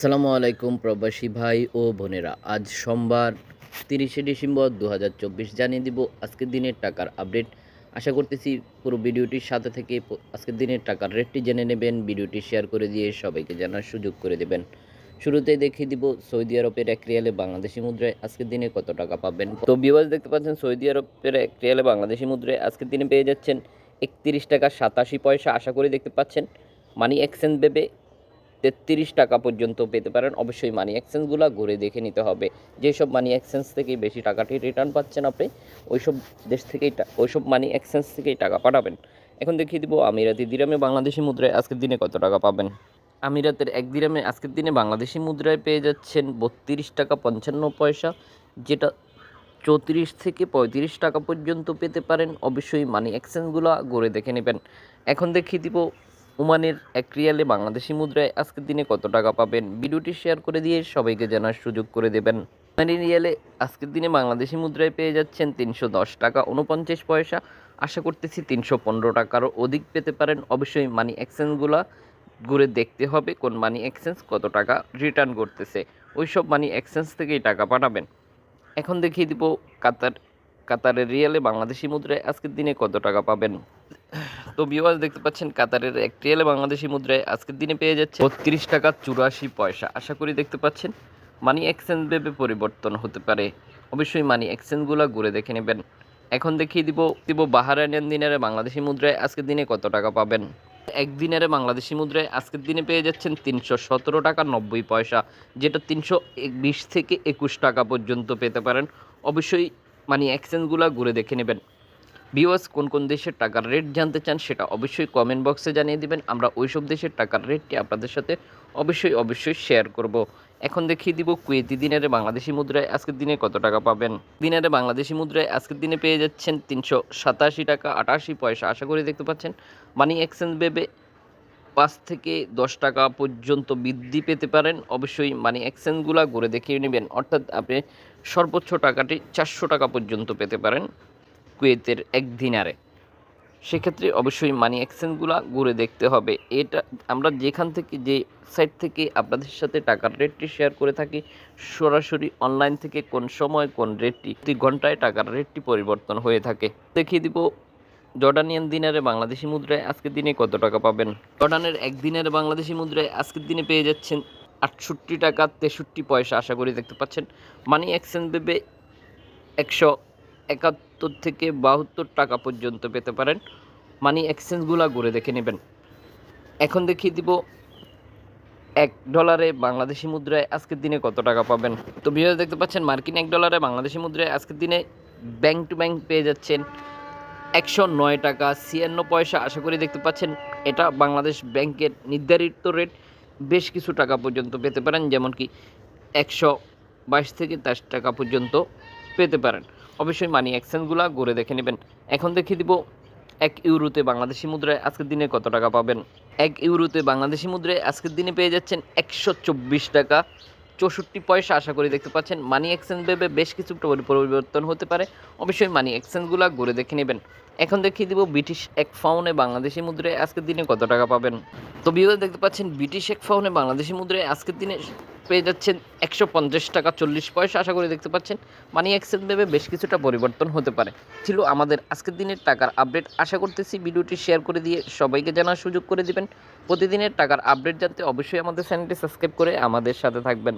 আসসালামু আলাইকুম প্রবাসী ভাই ও বোনেরা। আজ সোমবার 30শে ডিসেম্বর 2024 জানিয়ে দিব আজকের দিনের টাকার আপডেট। আশা করতেছি পুরো ভিডিওটির সাথে থেকে আজকের দিনের টাকার রেটটি জেনে নেবেন। ভিডিওটি শেয়ার করে দিয়ে সবাইকে জানার সুযোগ করে দেবেন। শুরুতেই দেখিয়ে দিব সৌদি আরবের এক রিয়ালে বাংলাদেশি মুদ্রায় আজকের দিনে কত টাকা পাবেন। তো ভিউয়ার্স, দেখতে পাচ্ছেন সৌদি আরবের এক রিয়ালে বাংলাদেশি মুদ্রায় আজকের দিনে পেয়ে যাচ্ছেন 31 টাকা 87 পয়সা। আশা করি দেখতে পাচ্ছেন মানি এক্সচেঞ্জ ভেবে 33 টাকা পর্যন্ত পেতে পারেন। অবশ্যই মানি এক্সচেঞ্জগুলো ঘুরে দেখে নিতে হবে। যেসব মানি এক্সচেঞ্জ থেকেই বেশি টাকাটি রিটার্ন পাচ্ছেন আপনি, ওইসব দেশ থেকেই ওইসব মানি এক্সচেঞ্জ থেকেই টাকা পাঠাবেন। এখন দেখিয়ে দিব আমিরাতি দিরামে বাংলাদেশি মুদ্রায় আজকের দিনে কত টাকা পাবেন। আমিরাতের এক দিরামে আজকের দিনে বাংলাদেশি মুদ্রায় পেয়ে যাচ্ছেন 32 টাকা 55 পয়সা, যেটা 34 থেকে 35 টাকা পর্যন্ত পেতে পারেন। অবশ্যই মানি এক্সচেঞ্জগুলো ঘুরে দেখে নেবেন। এখন দেখিয়ে দিব ওমানের এক রিয়ালে বাংলাদেশি মুদ্রায় আজকের দিনে কত টাকা পাবেন। ভিডিওটি শেয়ার করে দিয়ে সবাইকে জানার সুযোগ করে দেবেন। ওমানি রিয়ালে আজকের দিনে বাংলাদেশি মুদ্রায় পেয়ে যাচ্ছেন 310 টাকা 49 পয়সা। আশা করতেছি 315 টাকারও অধিক পেতে পারেন। অবশ্যই মানি এক্সচেঞ্জগুলো ঘুরে দেখতে হবে কোন মানি এক্সচেঞ্জ কত টাকা রিটার্ন করতেছে, ওইসব মানি এক্সচেঞ্জ থেকেই টাকা পাঠাবেন। এখন দেখিয়ে দিব কাতারের রিয়ালে বাংলাদেশি মুদ্রায় আজকের দিনে কত টাকা পাবেন। তো ভিউয়ার্স, দেখতে পাচ্ছেন কাতারের এক রিয়ালে বাংলাদেশি মুদ্রায় আজকের দিনে পেয়ে যাচ্ছে 32 টাকা 84 পয়সা। আশা করি দেখতে পাচ্ছেন মানি এক্সচেঞ্জ ভেবে পরিবর্তন হতে পারে। অবশ্যই মানি এক্সচেঞ্জগুলো ঘুরে দেখে নেবেন। এখন দেখিয়ে দিব বাহারাইন দিনারে বাংলাদেশি মুদ্রায় আজকের দিনে কত টাকা পাবেন। একদিনের বাংলাদেশি মুদ্রায় আজকের দিনে পেয়ে যাচ্ছেন 317 টাকা 90 পয়সা, যেটা 320 থেকে 21 টাকা পর্যন্ত পেতে পারেন। অবশ্যই মানি এক্সচেঞ্জগুলো ঘুরে দেখে নেবেন। ভিউয়ার্স, কোন কোন দেশের টাকার রেট জানতে চান সেটা অবশ্যই কমেন্ট বক্সে জানিয়ে দিবেন। আমরা ওইসব দেশের টাকার রেটটি আপনাদের সাথে অবশ্যই শেয়ার করব। এখন দেখিয়ে দিব কুয়েতি দিনারে বাংলাদেশি মুদ্রায় আজকের দিনে কত টাকা পাবেন। দিনারে বাংলাদেশি মুদ্রায় আজকের দিনে পেয়ে যাচ্ছেন 387 টাকা 88 পয়সা। আশা করি দেখতে পাচ্ছেন মানি এক্সচেঞ্জ ভেবে 5 থেকে 10 টাকা পর্যন্ত বৃদ্ধি পেতে পারেন। অবশ্যই মানি এক্সচেঞ্জগুলো ঘুরে দেখিয়ে নেবেন, অর্থাৎ আপনি সর্বোচ্চ টাকাটি 400 টাকা পর্যন্ত পেতে পারেন কুয়েতের এক দিনারে। সেক্ষেত্রে অবশ্যই মানি এক্সচেঞ্জগুলো ঘুরে দেখতে হবে। এটা আমরা যেখান থেকে যে সাইট থেকে আপনাদের সাথে টাকার রেটটি শেয়ার করে থাকি, সরাসরি অনলাইন থেকে কোন সময় কোন রেটটি প্রতি ঘন্টায় টাকার রেটটি পরিবর্তন হয়ে থাকে। দেখিয়ে দিব জর্ডানিয়ান দিনারে বাংলাদেশি মুদ্রায় আজকের দিনে কত টাকা পাবেন। জর্ডানের এক দিনের বাংলাদেশি মুদ্রায় আজকের দিনে পেয়ে যাচ্ছেন 68 টাকা 63 পয়সা। আশা করি দেখতে পাচ্ছেন মানি এক্সচেঞ্জ ভেবে 171 থেকে 72 টাকা পর্যন্ত পেতে পারেন। মানি এক্সচেঞ্জগুলো ঘুরে দেখে নেবেন। এখন দেখিয়ে দিব $1 বাংলাদেশি মুদ্রায় আজকের দিনে কত টাকা পাবেন। তো ভিউয়ার্স, দেখতে পাচ্ছেন মার্কিন $1 বাংলাদেশি মুদ্রায় আজকের দিনে ব্যাংক টু ব্যাংক পেয়ে যাচ্ছেন 109 টাকা 56 পয়সা। আশা করি দেখতে পাচ্ছেন এটা বাংলাদেশ ব্যাংকের নির্ধারিত রেট। বেশ কিছু টাকা পর্যন্ত পেতে পারেন, যেমন কি 122 থেকে 23 টাকা পর্যন্ত পেতে পারেন। অবশ্যই মানি এক্সচেঞ্জগুলো ঘুরে দেখে নেবেন। এখন দেখিয়ে দিব €1 বাংলাদেশি মুদ্রায় আজকের দিনে কত টাকা পাবেন। €1 বাংলাদেশি মুদ্রায় আজকের দিনে পেয়ে যাচ্ছেন 124 টাকা 64 পয়সা। আশা করি দেখতে পাচ্ছেন মানি এক্সচেঞ্জ ভেবে বেশ কিছু পরিবর্তন হতে পারে। অবশ্যই মানি এক্সচেঞ্জগুলো ঘুরে দেখে নেবেন। এখন দেখিয়ে দিব ব্রিটিশ এক পাউন্ডে বাংলাদেশি মুদ্রায় আজকের দিনে কত টাকা পাবেন। তো ভিউয়ার্স, দেখতে পাচ্ছেন ব্রিটিশ এক পাউন্ডে বাংলাদেশি মুদ্রায় আজকের দিনে পেয়ে যাচ্ছেন 150 টাকা 40 পয়সা। আশা করি দেখতে পাচ্ছেন মানি এক্সচেঞ্জ ভেবে বেশ কিছুটা পরিবর্তন হতে পারে। ছিল আমাদের আজকের দিনের টাকার আপডেট। আশা করতেছি ভিডিওটি শেয়ার করে দিয়ে সবাইকে জানার সুযোগ করে দিবেন। প্রতিদিনের টাকার আপডেট জানতে অবশ্যই আমাদের চ্যানেলটি সাবস্ক্রাইব করে আমাদের সাথে থাকবেন।